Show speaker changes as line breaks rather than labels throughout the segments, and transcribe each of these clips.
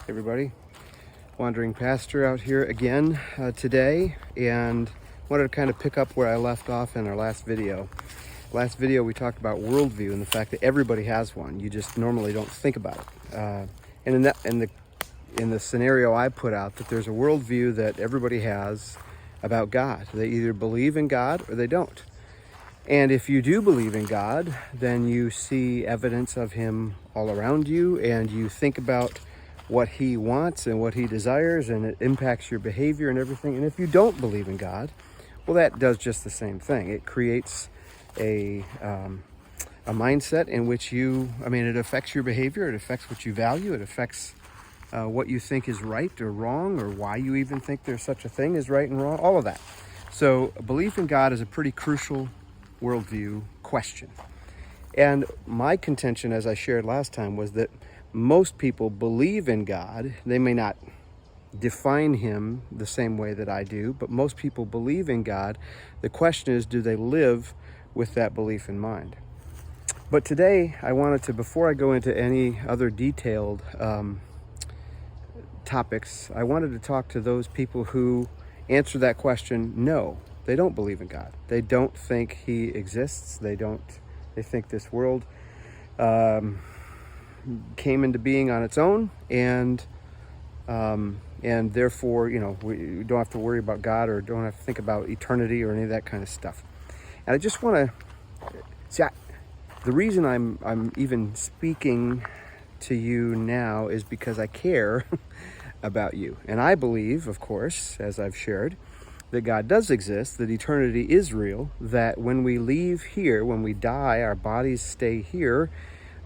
Everybody. Wandering Pastor out here again today, and wanted to kind of pick up where I left off in our last video. Last video we talked about worldview and the fact that everybody has one. You just normally don't think about it. And in the scenario I put out, that there's a worldview that everybody has about God. They either believe in God or they don't. And if you do believe in God, then you see evidence of Him all around you, and you think about what He wants and what He desires, and it impacts your behavior and everything. And if you don't believe in God, well, that does just the same thing. It creates a mindset in which it affects your behavior, it affects what you value, it affects what you think is right or wrong, or why you even think there's such a thing as right and wrong, all of that. So belief in God is a pretty crucial worldview question. And my contention, as I shared last time, was that most people believe in God. They may not define Him the same way that I do, but most people believe in God. The question is, do they live with that belief in mind? But today, I wanted to, before I go into any other detailed topics, I wanted to talk to those people who answer that question, no. They don't believe in God. They don't think He exists. They think this world came into being on its own, and therefore, we don't have to worry about God, or don't have to think about eternity or any of that kind of stuff. And I just want to see, the reason I'm even speaking to you now is because I care about you. And I believe, of course, as I've shared, that God does exist, that eternity is real, that when we leave here, when we die, our bodies stay here,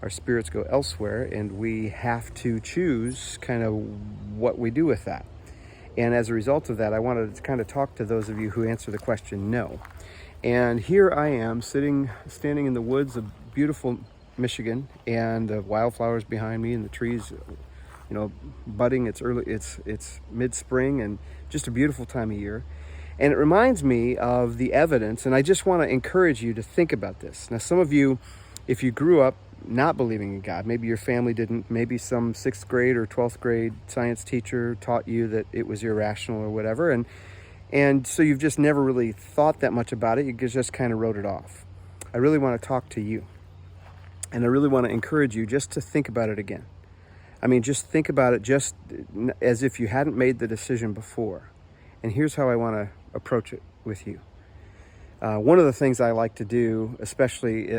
our spirits go elsewhere, and we have to choose kind of what we do with that. And as a result of that, I wanted to kind of talk to those of you who answer the question no. And here I am standing in the woods of beautiful Michigan, and the wildflowers behind me and the trees, budding. It's mid-spring and just a beautiful time of year. And it reminds me of the evidence, and I just want to encourage you to think about this. Now, some of you, if you grew up not believing in God, maybe your family didn't, maybe some 6th grade or 12th grade science teacher taught you that it was irrational or whatever, and so you've just never really thought that much about it, you just kind of wrote it off. I really want to talk to you, and I really want to encourage you just to think about it again. Just think about it just as if you hadn't made the decision before. And here's how I want to approach it with you. One of the things I like to do, especially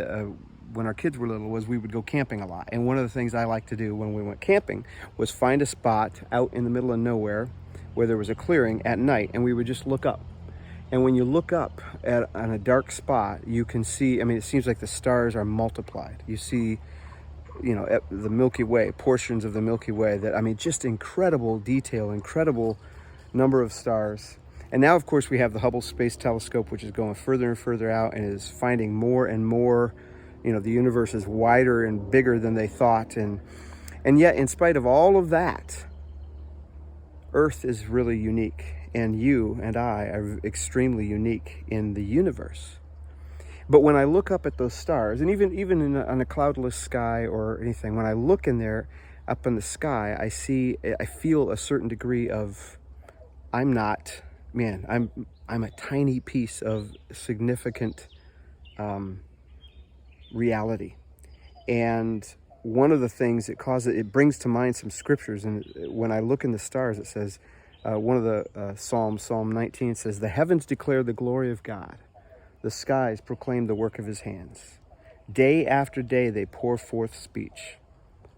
when our kids were little, was we would go camping a lot. And one of the things I liked to do when we went camping was find a spot out in the middle of nowhere where there was a clearing at night, and we would just look up. And when you look up on a dark spot, you can see, it seems like the stars are multiplied. You see, the Milky Way, portions of the Milky Way that, just incredible detail, incredible number of stars. And now, of course, we have the Hubble Space Telescope, which is going further and further out and is finding more and more. The universe is wider and bigger than they thought. And yet, in spite of all of that, Earth is really unique. And you and I are extremely unique in the universe. But when I look up at those stars, and even on a cloudless sky or anything, when I look in there, up in the sky, I feel a certain degree of, I'm a tiny piece of significant reality. And one of the things it brings to mind some scriptures. And when I look in the stars, it says, one of the Psalm 19 says, "The heavens declare the glory of God. The skies proclaim the work of His hands. Day after day they pour forth speech.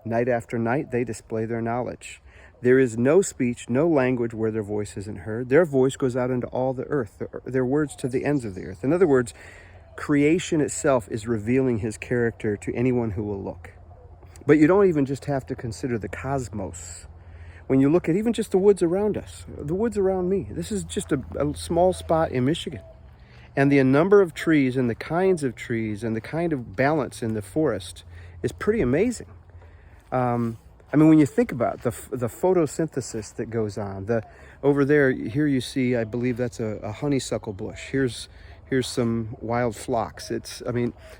Night after night they display their knowledge. There is no speech, no language where their voice isn't heard. Their voice goes out into all the earth, their words to the ends of the earth." In other words, creation itself is revealing His character to anyone who will look. But you don't even just have to consider the cosmos. When you look at even just the woods around us, the woods around me, this is just a small spot in Michigan. And the number of trees and the kinds of trees and the kind of balance in the forest is pretty amazing. When you think about the photosynthesis that goes on, over there, here you see, I believe that's a honeysuckle bush. Here's some wild phlox.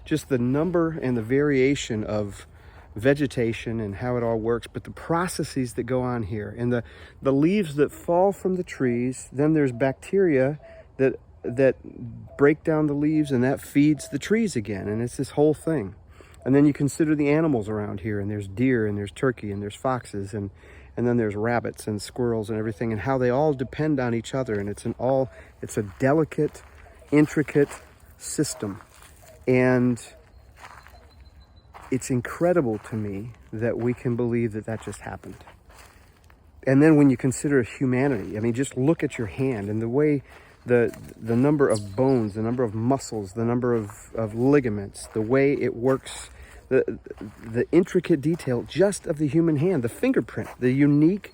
Just the number and the variation of vegetation and how it all works, but the processes that go on here, and the leaves that fall from the trees, then there's bacteria that break down the leaves, and that feeds the trees again, and it's this whole thing. And then you consider the animals around here, and there's deer, and there's turkey, and there's foxes, and then there's rabbits and squirrels and everything, and how they all depend on each other, and it's a delicate, intricate system. And it's incredible to me that we can believe that that just happened. And then when you consider humanity, I mean, just look at your hand and the way the number of bones, the number of muscles, the number of ligaments, the way it works, the intricate detail just of the human hand, the fingerprint, the unique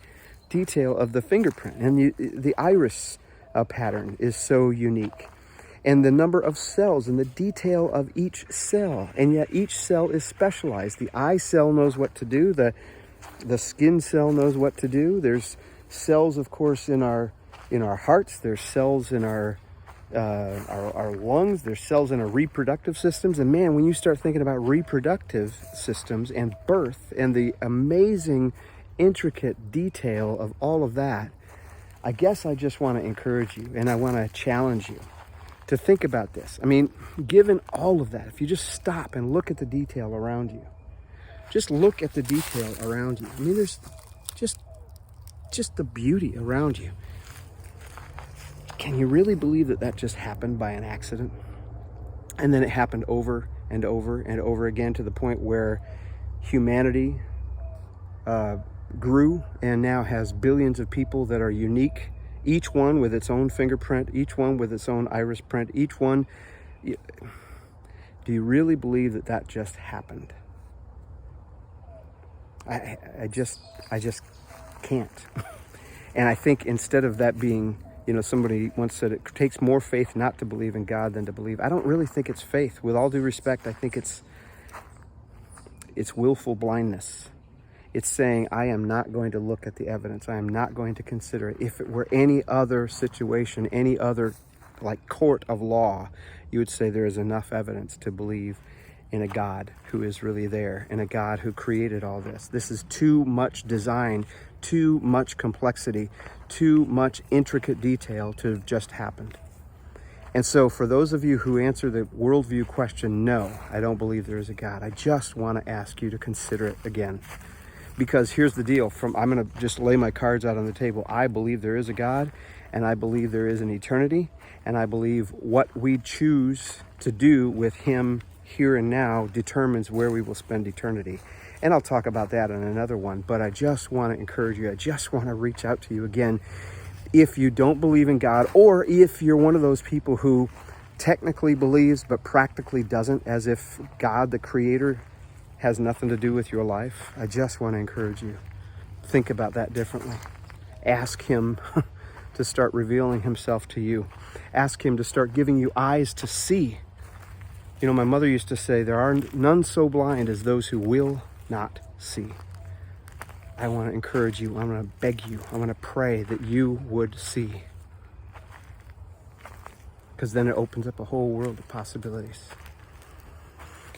detail of the fingerprint, and the iris pattern is so unique. And the number of cells and the detail of each cell, and yet each cell is specialized. The eye cell knows what to do. The skin cell knows what to do. There's cells, of course, in our hearts. There's cells in our lungs. There's cells in our reproductive systems. And man, when you start thinking about reproductive systems and birth and the amazing, intricate detail of all of that, I guess I just want to encourage you, and I want to challenge you to think about this. I mean, given all of that, if you just stop and look at the detail around you, just look at the detail around you. I mean, there's just the beauty around you. Can you really believe that that just happened by an accident? And then it happened over and over and over again to the point where humanity grew and now has billions of people that are unique, each one with its own fingerprint, each one with its own iris print, each one. Do you really believe that that just happened? I just can't. And I think instead of that being, somebody once said it takes more faith not to believe in God than to believe. I don't really think it's faith. With all due respect, I think it's willful blindness. It's saying, I am not going to look at the evidence. I am not going to consider it. If it were any other situation, any other court of law, you would say there is enough evidence to believe in a God who is really there, and a God who created all this. This is too much design, too much complexity, too much intricate detail to have just happened. And so for those of you who answer the worldview question, no, I don't believe there is a God, I just want to ask you to consider it again. Because here's the deal, I'm going to just lay my cards out on the table. I believe there is a God, and I believe there is an eternity, and I believe what we choose to do with him here and now determines where we will spend eternity. And I'll talk about that in another one, but I just want to encourage you. I just want to reach out to you again. If you don't believe in God, or if you're one of those people who technically believes but practically doesn't, as if God, the creator, has nothing to do with your life, I just want to encourage you. Think about that differently. Ask him to start revealing himself to you. Ask him to start giving you eyes to see. My mother used to say, there are none so blind as those who will not see. I want to encourage you. I'm going to beg you. I want to pray that you would see. Because then it opens up a whole world of possibilities.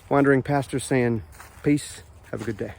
Wandering pastor saying, peace. Have a good day.